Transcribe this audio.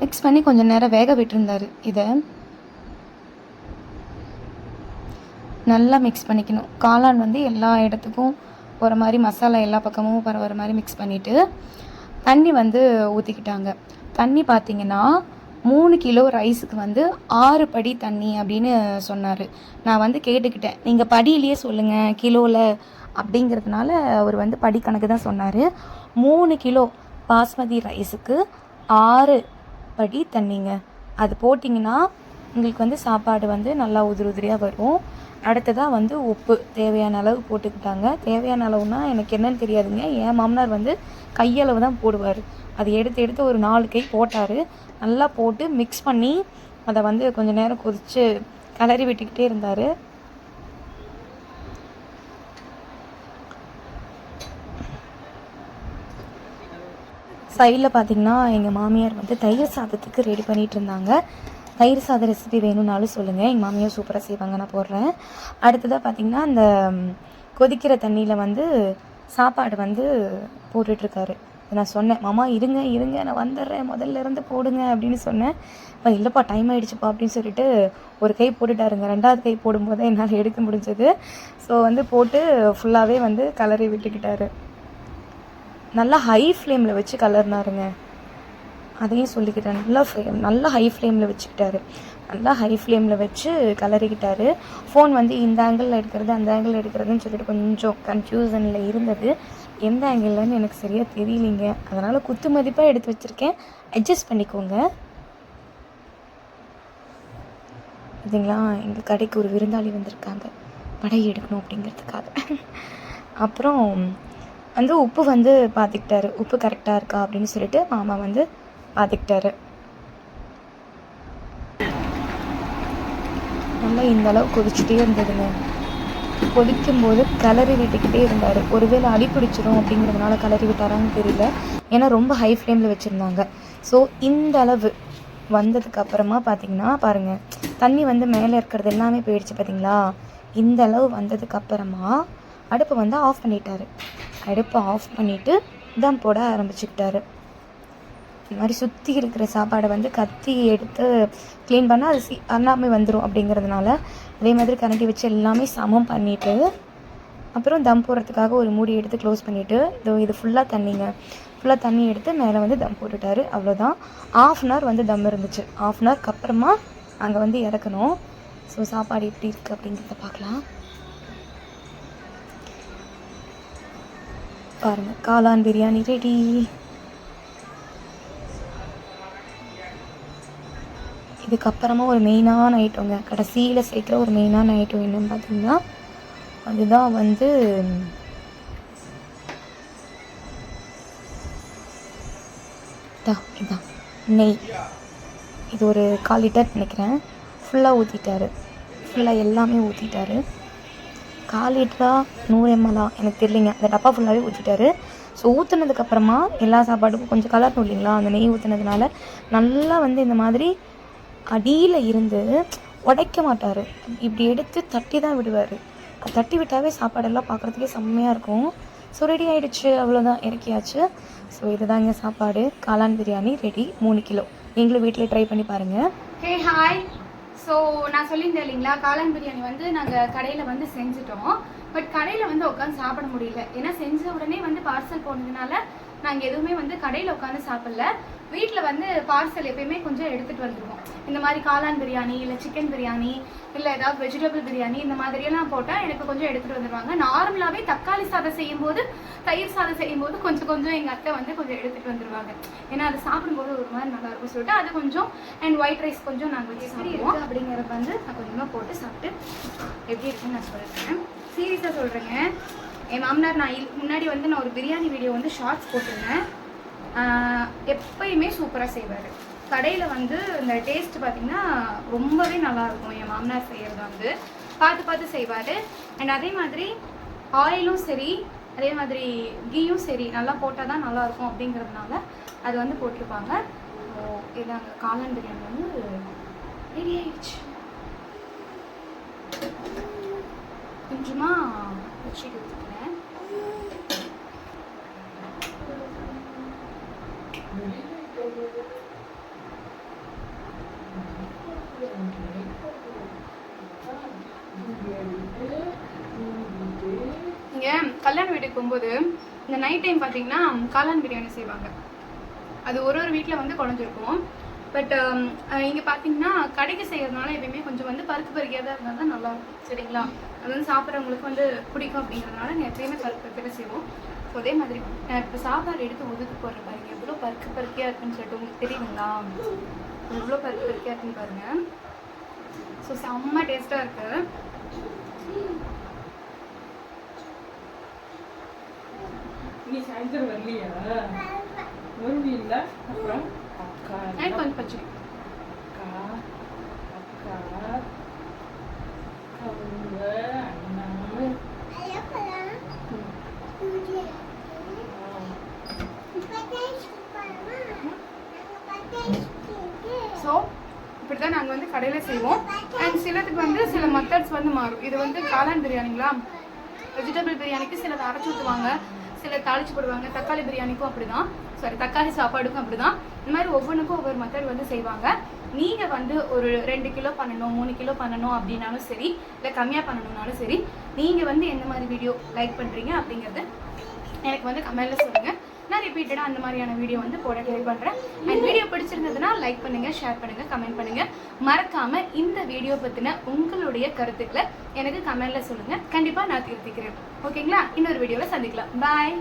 Mix பண்ணி கொஞ்சம் நேரம் வேக விட்டுருந்தார். இதை நல்லா மிக்ஸ் பண்ணிக்கணும். காளான் வந்து எல்லா இடத்துக்கும் போகிற மாதிரி மசாலா எல்லா பக்கமும் வர மாதிரி மிக்ஸ் பண்ணிவிட்டு தண்ணி வந்து ஊற்றிக்கிட்டாங்க. தண்ணி பார்த்திங்கன்னா 3 கிலோ ரைஸுக்கு வந்து 6 படி தண்ணி அப்படின்னு சொன்னார். நான் வந்து கேட்டுக்கிட்டேன், நீங்கள் படியிலேயே சொல்லுங்கள் கிலோவில் அப்படிங்கிறதுனால அவர் வந்து படி கணக்கு தான் சொன்னார். 3 கிலோ பாஸ்மதி ரைஸுக்கு 6 படி தண்ணிங்க. அது போட்டிங்கன்னா உங்களுக்கு வந்து சாப்பாடு வந்து நல்லா உதிரியாக வரும். அடுத்ததாக வந்து உப்பு தேவையான அளவு போட்டுக்கிட்டாங்க. தேவையான அளவுனா எனக்கு என்னன்னு தெரியாதுங்க. என் மாமனார் வந்து கையளவு தான் போடுவார். அது எடுத்து ஒரு 4 கை போட்டார். நல்லா போட்டு மிக்ஸ் பண்ணி அதை வந்து கொஞ்சம் நேரம் கொதித்து கிளறி விட்டுக்கிட்டே இருந்தார். சைடில் பார்த்திங்கன்னா எங்கள் மாமியார் வந்து தயிர் சாதத்துக்கு ரெடி பண்ணிகிட்டு இருந்தாங்க. தயிர் சாத ரெசிபி வேணும்னாலும் சொல்லுங்கள், எங்கள் மாமியார் சூப்பராக செய்வாங்க, நான் போடுறேன். அடுத்ததாக பார்த்திங்கன்னா அந்த கொதிக்கிற தண்ணியில் வந்து சாப்பாடு வந்து போட்டுட்ருக்காரு. நான் சொன்னேன், மாமா இருங்க நான் வந்துடுறேன், முதல்ல இருந்து போடுங்க அப்படின்னு சொன்னேன். இப்போ இல்லைப்பா டைம் ஆகிடுச்சுப்பா அப்படின்னு சொல்லிட்டு ஒரு கை போட்டுட்டாருங்க. 2வது கை போடும்போது என்னால் எடுக்க முடிஞ்சது. ஸோ வந்து போட்டு ஃபுல்லாகவே வந்து கலரி விட்டுக்கிட்டாரு. நல்லா ஹை ஃப்ளேமில் வச்சு கலர்னாருங்க. அதையும் சொல்லிக்கிட்டேன், நல்லா ஹை ஃப்ளேமில் வச்சுக்கிட்டாரு. நல்லா ஹை ஃப்ளேமில் வச்சு கலரிக்கிட்டாரு. ஃபோன் வந்து இந்த ஆங்கிளில் எடுக்கிறது அந்த ஆங்கிளில் எடுக்கிறதுன்னு சொல்லிட்டு கொஞ்சம் கன்ஃபியூசனில் இருந்தது. எந்த ஆங்கிள்லன்னு எனக்கு சரியாக தெரியலிங்க. அதனால் குத்து மதிப்பாக எடுத்து வச்சுருக்கேன், அட்ஜஸ்ட் பண்ணிக்கோங்க. இதுங்களா எங்கள் கடைக்கு ஒரு விருந்தாளி வந்திருக்காங்க, படை எடுக்கணும் அப்படிங்கிறதுக்காக. அப்புறம் வந்து உப்பு வந்து பார்த்துக்கிட்டாரு, உப்பு கரெக்டாக இருக்கா அப்படின்னு சொல்லிட்டு மாமா வந்து பார்த்துக்கிட்டாரு. நல்லா இந்த அளவு கொதிச்சுட்டே இருந்ததுங்க. கொதிக்கும்போது கிளறி விட்டுக்கிட்டே இருந்தார். ஒருவேளை அடி பிடிச்சிரும் அப்படிங்கிறதுனால கிளறி விட்டாரான்னு தெரியல. ஏன்னா ரொம்ப ஹை ஃப்ளேமில் வச்சுருந்தாங்க. ஸோ இந்த அளவு வந்ததுக்கு அப்புறமா பார்த்திங்கன்னா பாருங்கள், தண்ணி வந்து மேலே இருக்கிறது எல்லாமே போயிடுச்சு பார்த்திங்களா. இந்த அளவு வந்ததுக்கு அப்புறமா அடுப்பை வந்து ஆஃப் பண்ணிட்டாரு. அடுப்பை ஆஃப் பண்ணிவிட்டு தம் போட ஆரம்பிச்சுக்கிட்டாரு. இந்த மாதிரி சுற்றி இருக்கிற சாப்பாடை வந்து கத்தி எடுத்து க்ளீன் பண்ணால் அது எல்லாமே வந்துடும் அப்படிங்கிறதுனால அதே மாதிரி கரண்டி வச்சு எல்லாமே சமம் பண்ணிவிட்டு அப்புறம் தம் போடுறதுக்காக ஒரு மூடி எடுத்து க்ளோஸ் பண்ணிவிட்டு இது ஃபுல்லாக தண்ணி எடுத்து மேலே வந்து தம் போட்டுட்டாரு. அவ்வளோதான். 1/2 அன் ஹவர் வந்து தம் இருந்துச்சு. 1/2 அன் ஹவருக்கு அப்புறமா அங்கே வந்து இறக்கணும். ஸோ சாப்பாடு எப்படி இருக்குது அப்படிங்கிறத பார்க்கலாம். பாருங்கள், காளான் பிரியாணி ரெடி. இதுக்கப்புறமா ஒரு மெயினான ஐட்டங்க, கடைசியில் சேர்க்குற ஒரு மெயினான ஐட்டம் என்னன்னு பார்த்தீங்கன்னா அதுதான் வந்து இதான் நெய். இது ஒரு 1/4 லிட்டர் நினைக்கிறேன். ஃபுல்லாக ஊற்றிட்டாரு. ஃபுல்லாக எல்லாமே ஊற்றிட்டாரு. 1/4 லிட்டரா 100 ml எனக்கு தெரியலைங்க. அந்த டப்பா ஃபுல்லாகவே ஊற்றிட்டாரு. ஸோ ஊற்றுனதுக்கப்புறமா எல்லா சாப்பாட்டுக்கும் கொஞ்சம் கலரணும் இல்லைங்களா, அந்த நெய் ஊற்றுனதுனால நல்லா வந்து இந்த மாதிரி அடியில் இருந்து உடைக்க மாட்டார். இப்படி எடுத்து தட்டி தான் விடுவார். அது தட்டி விட்டாவே சாப்பாடெல்லாம் பார்க்குறதுக்கே செம்மையாக இருக்கும். ஸோ ரெடி ஆகிடுச்சு, அவ்வளோதான், இறக்கியாச்சு. ஸோ இதுதாங்க சாப்பாடு. காளான் பிரியாணி ரெடி, 3 கிலோ. நீங்களும் வீட்டில் ட்ரை பண்ணி பாருங்கள். Hey hi. ஸோ நான் சொல்லியிருந்தேன் இல்லைங்களா, காளான் பிரியாணி வந்து நாங்கள் கடையில் வந்து செஞ்சுட்டோம். பட் கடையில் வந்து உட்காந்து சாப்பிட முடியல. ஏன்னா செஞ்ச உடனே வந்து பார்சல் போனதுனால நாங்கள் எதுவுமே வந்து கடையில் உட்காந்து சாப்பிடல. வீட்டில் வந்து பார்சல் எப்பயுமே கொஞ்சம் எடுத்துகிட்டு வந்துடுவோம். இந்த மாதிரி காளான் பிரியாணி இல்லை சிக்கன் பிரியாணி இல்லை ஏதாவது வெஜிடபிள் பிரியாணி இந்த மாதிரியெல்லாம் போட்டால் எனக்கு கொஞ்சம் எடுத்துகிட்டு வந்துடுவாங்க. நார்மலாகவே தக்காளி சாதம் செய்யும்போது தயிர் சாதம் செய்யும்போது கொஞ்சம் எங்கள் அத்தை வந்து கொஞ்சம் எடுத்துகிட்டு வந்துடுவாங்க. ஏன்னா அது சாப்பிடும்போது ஒரு மாதிரி நல்லாயிருக்கும் சொல்லிட்டு அது கொஞ்சம் அண்ட் ஒயிட் ரைஸ் கொஞ்சம் நாங்கள் வச்சு சாப்பிடுவோம். அப்படிங்கிறத வந்து நான் கொஞ்சமாக போட்டு சாப்பிட்டு எப்படி இருக்குன்னு நான் சொல்கிறேன். சீரியஸாக சொல்கிறேங்க. என் மாமனார் நான் முன்னாடி வந்து நான் ஒரு பிரியாணி வீடியோ வந்து ஷார்ட்ஸ் போட்டிருந்தேன். எப்பயுமே சூப்பராக செய்வார். கடையில் வந்து இந்த டேஸ்ட் பார்த்திங்கன்னா ரொம்பவே நல்லாயிருக்கும். என் மாமனார் செய்கிறது வந்து பார்த்து செய்வார். அண்ட் அதே மாதிரி ஆயிலும் சரி அதே மாதிரி கீயும் சரி நல்லா போட்டால் தான் நல்லாயிருக்கும் அப்படிங்கிறதுனால அது வந்து போட்டிருப்பாங்க. ஸோ இதாங்க காளான் பிரியாணி வந்து ரெடி ஆயிடுச்சு. கொஞ்சமாக வச்சுட்டு வச்சுக்கிறேன். இங்கே கல்யாண வீட்டுக்கு போகும்போது இந்த நைட் டைம் பார்த்தீங்கன்னா காளான் பிரியாணி செய்வாங்க. அது ஒரு ஒரு வீட்டில் வந்து குழஞ்சிருக்கும். பட் இங்கே பார்த்தீங்கன்னா கடைக்கு செய்யறதுனால எப்பயுமே கொஞ்சம் வந்து பருப்பு பருக்கியாக தான் இருந்தால் தான் நல்லாயிருக்கும். சரிங்களா? அது வந்து சாப்பிட்றவங்களுக்கு வந்து பிடிக்கும் அப்படிங்கிறதுனால நான் எப்பயுமே பருப்பு பருக்கியாக செய்வோம். ஸோ அதே மாதிரி நான் இப்போ சாப்பாடு எடுத்து ஒதுக்கு போடுற பாருங்க எவ்வளோ பருப்பு பருக்கியாக இருக்குன்னு சொல்லிட்டு உங்களுக்கு தெரியுங்களா? எவ்வளோ பருப்பு பருக்கியாக இருக்குன்னு பாருங்கள். ஸோ செம்ம டேஸ்ட்டாக இருக்குது. நீ சாயந்தரம் வரலையா? வருவீல்ல? அப்புறம் அக்கா நைட் கொஞ்சம் பச்சை அக்கா அக்கா அவங்க அண்ணா ஸோ இப்படி தான் நாங்கள் வந்து கடையில் செய்வோம். அண்ட் சிலதுக்கு வந்து சில மெத்தட்ஸ் வந்து மாறும். இது வந்து காளான் பிரியாணிங்களா, வெஜிடபிள் பிரியாணிக்கு சிலது அரைச்சி ஊற்றுவாங்க, சில தாளிச்சு போடுவாங்க. தக்காளி பிரியாணிக்கும் அப்படி தான், சாரி தக்காளி சாப்பாடுக்கும் அப்படி தான். இந்த மாதிரி ஒவ்வொன்றுக்கும் ஒவ்வொரு மெத்தட் வந்து செய்வாங்க. நீங்கள் வந்து ஒரு 2 கிலோ பண்ணணும், 3 கிலோ பண்ணணும் அப்படின்னாலும் சரி, இல்லை கம்மியாக பண்ணணுன்னாலும் சரி, நீங்கள் வந்து எந்த மாதிரி வீடியோ லைக் பண்ணுறீங்க அப்படிங்கிறது எனக்கு வந்து கமெண்ட்டில் சொல்லுங்கள். நான் ரிப்பீட்டடாக அந்த மாதிரியான வீடியோ வந்து போட ட்ரை பண்ணுறேன். அண்ட் வீடியோ பிடிச்சிருந்ததுன்னா லைக் பண்ணுங்கள், ஷேர் பண்ணுங்கள், கமெண்ட் பண்ணுங்கள். மறக்காமல் இந்த வீடியோ பற்றின உங்களுடைய கருத்துக்களை எனக்கு கமெண்ட்டில் சொல்லுங்கள். கண்டிப்பாக நான் திருத்திக்கிறேன். ஓகேங்களா? இன்னொரு வீடியோவில் சந்திக்கலாம். பாய்.